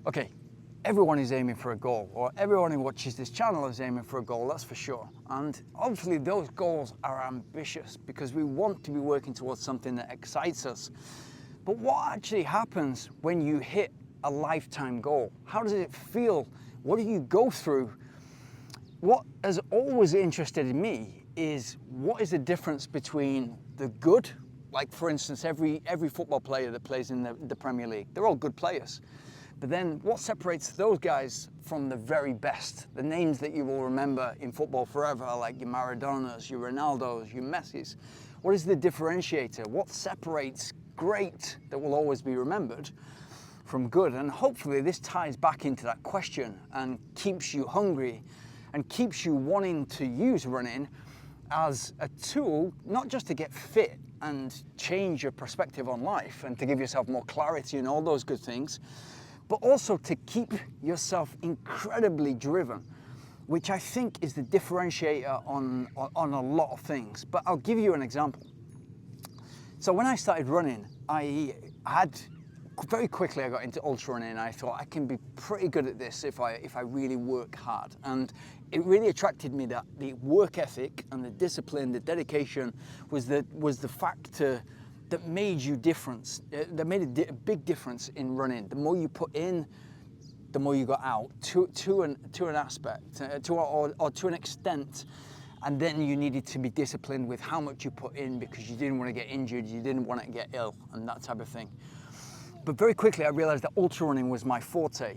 Okay, everyone is aiming for a goal, or everyone who watches this channel is aiming for a goal, that's for sure. And obviously those goals are ambitious because we want to be working towards something that excites us. But what actually happens when you hit a lifetime goal? How does it feel? What do you go through? What has always interested in me is what is the difference between the good, like for instance, every football player that plays in the Premier League, they're all good players. But then what separates those guys from the very best? The names that you will remember in football forever, like your Maradonas, your Ronaldos, your Messis. What is the differentiator? What separates great that will always be remembered from good? And hopefully this ties back into that question and keeps you hungry and keeps you wanting to use running as a tool, not just to get fit and change your perspective on life and to give yourself more clarity and all those good things, but also to keep yourself incredibly driven, which I think is the differentiator on a lot of things. But I'll give you an example. So when I started running, very quickly I got into ultra running, and I thought I can be pretty good at this if I really work hard. And it really attracted me that the work ethic and the discipline, the dedication was the factor that made you difference, that made a big difference in running. The more you put in, the more you got out to an aspect, to an extent. And then you needed to be disciplined with how much you put in because you didn't want to get injured, you didn't want to get ill, and that type of thing. But very quickly I realized that ultra running was my forte.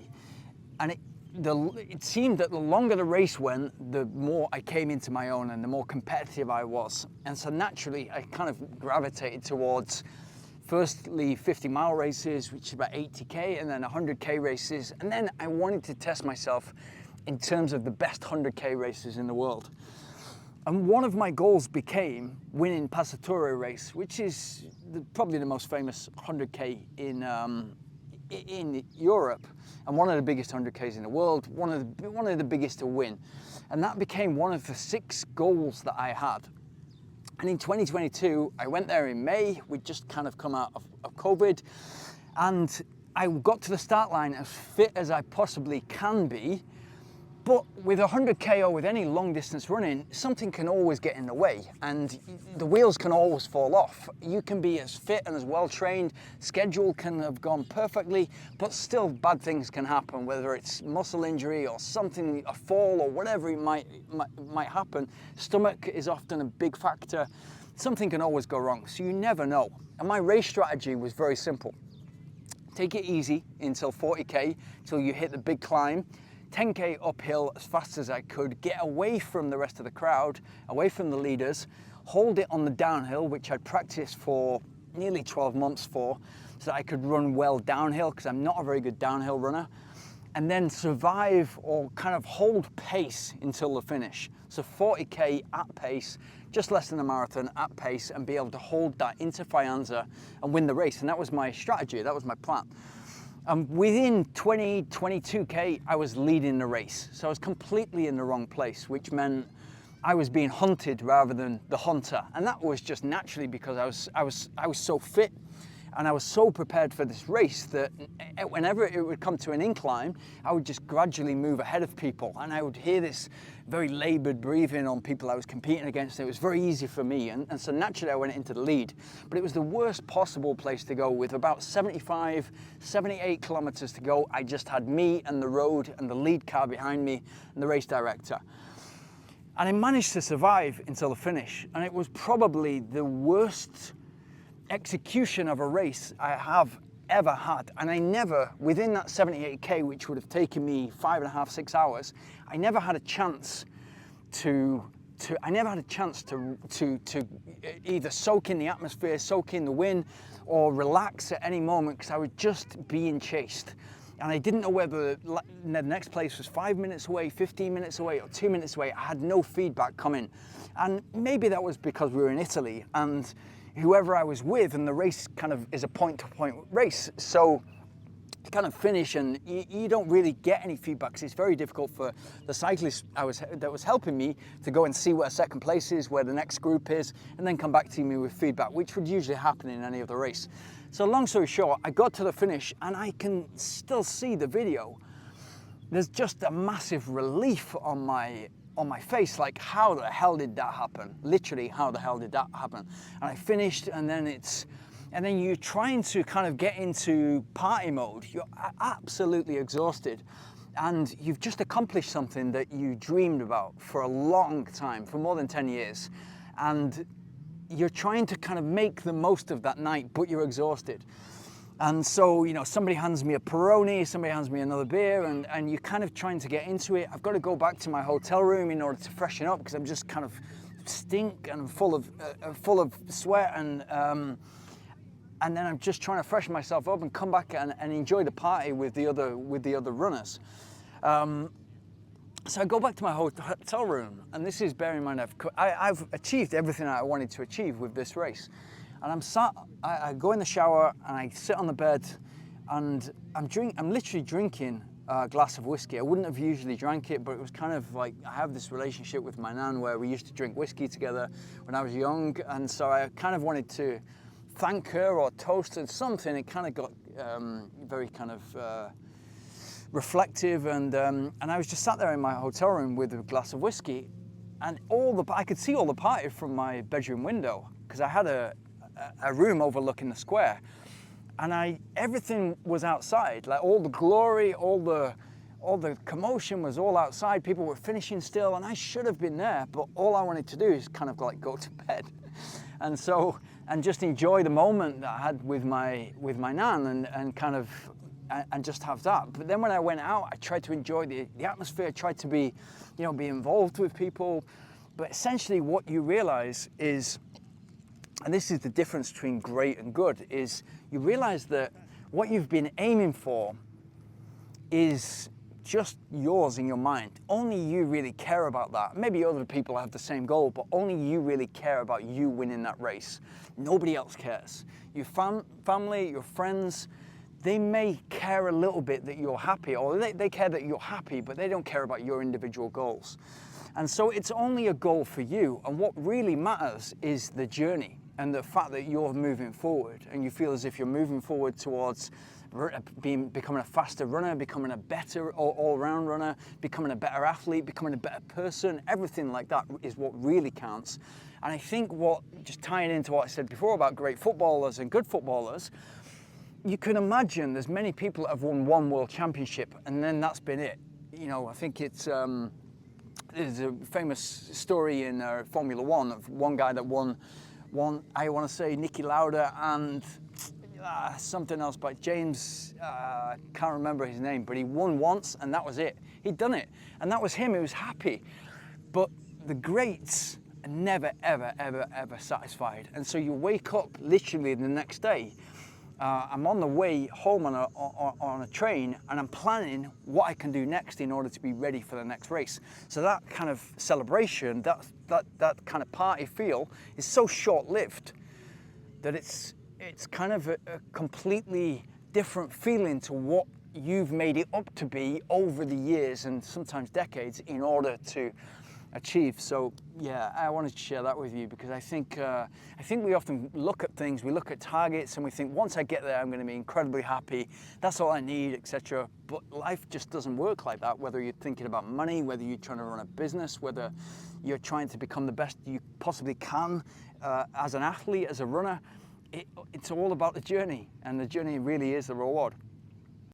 And it seemed that the longer the race went, the more I came into my own and the more competitive I was. And so naturally, I kind of gravitated towards, firstly, 50-mile races, which is about 80K, and then 100K races. And then I wanted to test myself in terms of the best 100K races in the world. And one of my goals became winning Passatore race, which is probably the most famous 100K in Europe, and one of the biggest 100Ks in the world, one of the biggest to win. And that became one of the 6 goals that I had. And in 2022, I went there in May. We'd just kind of come out of COVID, and I got to the start line as fit as I possibly can be. But with 100K or with any long distance running, something can always get in the way and the wheels can always fall off. You can be as fit and as well trained, schedule can have gone perfectly, but still bad things can happen, whether it's muscle injury or something, a fall or whatever it might happen. Stomach is often a big factor. Something can always go wrong, so you never know. And my race strategy was very simple. Take it easy until 40K, till you hit the big climb. 10K uphill as fast as I could, get away from the rest of the crowd, away from the leaders, hold it on the downhill, which I'd practiced for nearly 12 months so that I could run well downhill, because I'm not a very good downhill runner, and then survive or kind of hold pace until the finish. So 40K at pace, just less than a marathon at pace, and be able to hold that into Faenza and win the race. And that was my strategy, that was my plan. Within 22K, I was leading the race. So I was completely in the wrong place, which meant I was being hunted rather than the hunter. And that was just naturally because I was so fit and I was so prepared for this race that whenever it would come to an incline, I would just gradually move ahead of people. And I would hear this very labored breathing on people I was competing against. It was very easy for me. And so naturally I went into the lead. But it was the worst possible place to go. With about 78 kilometers to go, I just had me and the road and the lead car behind me and the race director. And I managed to survive until the finish. And it was probably the worst execution of a race I have ever had. And I never, within that 78K, which would have taken me 5.5, 6 hours, I never had a chance to either soak in the atmosphere, soak in the wind, or relax at any moment, because I was just being chased. And I didn't know whether the next place was 5 minutes away, 15 minutes away, or 2 minutes away. I had no feedback coming. And maybe that was because we were in Italy, and whoever I was with, and the race kind of is a point-to-point race. So you kind of finish and you don't really get any feedback, because it's very difficult for the cyclist that was helping me to go and see where second place is, where the next group is, and then come back to me with feedback, which would usually happen in any other race. So long story short, I got to the finish and I can still see the video. There's just a massive relief on my face, like how the hell did that happen? Literally, how the hell did that happen? And I finished, and then you're trying to kind of get into party mode. You're absolutely exhausted, and you've just accomplished something that you dreamed about for a long time, for more than 10 years. And you're trying to kind of make the most of that night, but you're exhausted. And so, somebody hands me a Peroni, somebody hands me another beer, and you're kind of trying to get into it. I've got to go back to my hotel room in order to freshen up because I'm just kind of stink and full of sweat, and then I'm just trying to freshen myself up and come back and enjoy the party with the other runners. So I go back to my hotel room, and this is bearing in mind I've achieved everything I wanted to achieve with this race. And I go in the shower and I sit on the bed, and I'm literally drinking a glass of whiskey. I wouldn't have usually drank it, but it was kind of like I have this relationship with my nan where we used to drink whiskey together when I was young, and so I kind of wanted to thank her or toast her something. It kind of got very kind of reflective, and I was just sat there in my hotel room with a glass of whiskey, and I could see all the party from my bedroom window because I had a room overlooking the square, and everything was outside. Like all the glory, all the commotion was all outside. People were finishing still, and I should have been there, but all I wanted to do is kind of like go to bed, and just enjoy the moment that I had with my nan, and just have that. But then when I went out, I tried to enjoy the atmosphere. I tried to be involved with people. But essentially, what you realize is, and this is the difference between great and good, is you realize that what you've been aiming for is just yours in your mind. Only you really care about that. Maybe other people have the same goal, but only you really care about you winning that race. Nobody else cares. Your family, your friends, they may care a little bit that you're happy, or they care that you're happy, but they don't care about your individual goals. And so it's only a goal for you, and what really matters is the journey and the fact that you're moving forward, and you feel as if you're moving forward towards becoming a faster runner, becoming a better all-round runner, becoming a better athlete, becoming a better person. Everything like that is what really counts. And I think just tying into what I said before about great footballers and good footballers, you can imagine there's many people that have won one world championship and then that's been it. I think there's a famous story in Formula One of one guy that won, I want to say Niki Lauda and something else by James, can't remember his name, but he won once and that was it. He'd done it, and that was him. He was happy. But the greats are never, ever, ever, ever satisfied. And so you wake up literally the next day. I'm on the way home on a train, and I'm planning what I can do next in order to be ready for the next race. So that kind of celebration, that kind of party feel is so short-lived that it's kind of a completely different feeling to what you've made it up to be over the years and sometimes decades in order to achieve. So yeah, I wanted to share that with you because I think we often look at things, we look at targets, and we think once I get there, I'm going to be incredibly happy. That's all I need, etc. But life just doesn't work like that. Whether you're thinking about money, whether you're trying to run a business, whether you're trying to become the best you possibly can as an athlete, as a runner, it's all about the journey, and the journey really is the reward.